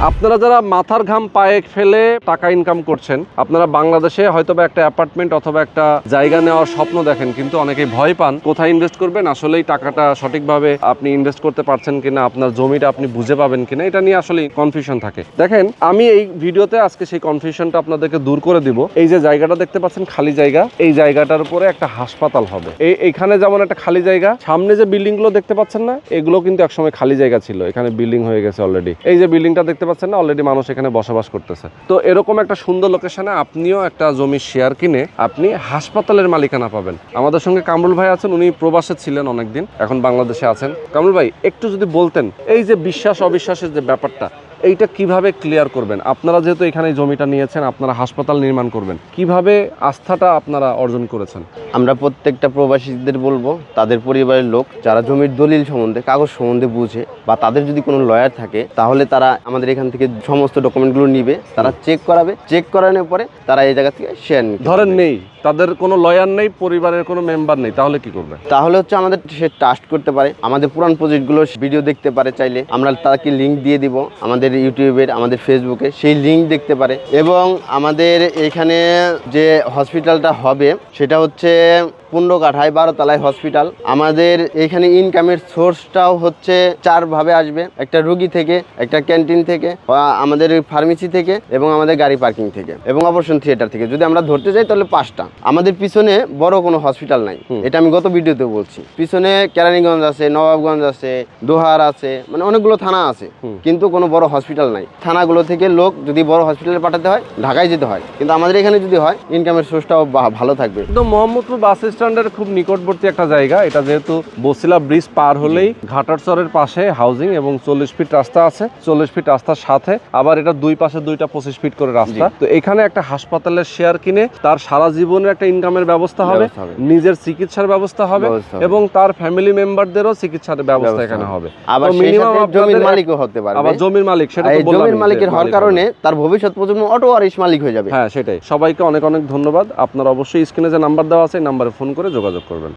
আপনারা যারা মাথার ঘাম পায়ে ফেলে টাকা ইনকাম করছেন, আপনারা বাংলাদেশে হয়তোবা একটা অ্যাপার্টমেন্ট অথবা একটা জায়গা নেওয়ার স্বপ্ন দেখেন, কিন্তু অনেকেই ভয় পান কোথায় ইনভেস্ট করবেন, আসলেই টাকাটা সঠিকভাবে আপনি ইনভেস্ট করতে পারছেন কিনা, আপনার জমিটা আপনি বুঝে পাবেন কিনা, এটা নিয়ে আসলে কনফিউশন থাকে। দেখেন, আমি এই ভিডিওতে আজকে সেই কনফিউশনটা আপনাদেরকে দূর করে দিব। এই যে জায়গাটা দেখতে পাচ্ছেন খালি জায়গা, এই জায়গাটার উপরে একটা হাসপাতাল হবে। এইখানে যেমন একটা খালি জায়গা, সামনে যে বিল্ডিং গুলো দেখতে পাচ্ছেন না, এগুলো কিন্তু একসময় খালি জায়গা ছিল, এখানে বিল্ডিং হয়ে গেছে অলরেডি। এই যে বিল্ডিংটা দেখতে পাচ্ছেন না, অলরেডি মানুষ এখানে বসবাস করতেছে। তো এরকম একটা সুন্দর লোকেশনে আপনিও একটা জমির শেয়ার কিনে আপনি হাসপাতালের মালিকানা পাবেন। আমাদের সঙ্গে কামরুল ভাই আছেন, উনি প্রবাসে ছিলেন অনেকদিন, এখন বাংলাদেশে আছেন। কামরুল ভাই, একটু যদি বলতেন এই যে বিশ্বাস অবিশ্বাসের যে ব্যাপারটা, এইটা কিভাবে ক্লিয়ার করবেন? আপনারা যেহেতু এখানে জমিটা নিয়েছেন, আপনারা হাসপাতাল নির্মাণ করবেন, কিভাবে আস্থাটা আপনারা অর্জন করেছেন? আমরা প্রত্যেকটা প্রবাসীদের বলবো, তাদের পরিবারের লোক যারা জমির দলিল সম্বন্ধে, কাগজ সম্বন্ধে বুঝে, বা তাদের যদি কোনো লয়ার থাকে, তাহলে তারা আমাদের এখান থেকে সমস্ত ডকুমেন্টগুলো নিবে, তারা চেক করাবে, চেক করানোর পরে তারা এই জায়গা থেকে শেয়ার নিবে। ধরেন নেই, তাদের কোনো লয়ার নেই, পরিবারের কোনো মেম্বার নেই, তাহলে কি করবে? তাহলে হচ্ছে আমাদের সে ট্রাস্ট করতে পারে, আমাদের পুরান প্রজেক্টগুলো ভিডিও দেখতে পারে, চাইলে আমরা তাকে লিঙ্ক দিয়ে দিব, আমাদের ইউটিউবের, আমাদের ফেসবুকে সেই লিঙ্ক দেখতে পারে। এবং আমাদের এখানে যে হসপিটালটা হবে সেটা হচ্ছে 15 কাঠায় 12 তলায় হসপিটাল। আমাদের এখানে ইনকামের সোর্সটাও হচ্ছে 4 ভাবে আসবে, একটা রুগী থেকে, একটা ক্যান্টিন থেকে, আমাদের ফার্মেসি থেকে, এবং আমাদের গাড়ি পার্কিং থেকে, এবং অপারেশন থিয়েটার থেকে। যদি আমরা ধরতে যাই তাহলে 5টা। আমাদের পিছনে বড় কোনো হসপিটাল নাই, এটা আমি গত ভিডিওতে বলছি। পিছনে কেরানীগঞ্জ আছে, নবাবগঞ্জ আছে, দোহার আছে, মানে অনেকগুলো থানা আছে, কিন্তু কোনো বড় হসপিটাল নাই। থানাগুলো থেকে লোক যদি বড় হসপিটালে পাঠাতে হয়, ঢাকায় যেতে হয়, কিন্তু আমাদের এখানে যদি হয়, ইনকামের সোর্সটাও ভালো থাকবে। তো মোহাম্মদপুর বাস স্ট্যান্ডের খুব নিকটবর্তী একটা জায়গা এটা, যেহেতু বসিলা ব্রিজ পার হলেই ঘাটারচরের পাশে হাউজিং, এবং 40 ফিট রাস্তা আছে। 40 ফিট রাস্তার সাথে আবার এটা দুই পাশে দুইটা 25 ফিট করে রাস্তা। তো এখানে একটা হাসপাতালের শেয়ার কিনে তার সারা জীবনের একটা ইনকামের ব্যবস্থা হবে, নিজের চিকিৎসার ব্যবস্থা হবে, এবং তার ফ্যামিলি মেম্বারদেরও চিকিৎসার ব্যবস্থা এখানে হবে। আবার মিনিমাম জমির মালিকও হতে পারবে। আবার জমির মালিক, সেটা তো বললাম, জমির মালিকের হওয়ার কারণে তার ভবিষ্যৎ প্রজন্ম অটো ওয়ারিশ মালিক হয়ে যাবে। হ্যাঁ, সেটাই। সবাইকে অনেক অনেক ধন্যবাদ। আপনারা অবশ্যই স্ক্রিনে যে নাম্বার দেওয়া আছে, এই নাম্বারে ফোন করে যোগাযোগ করবেন।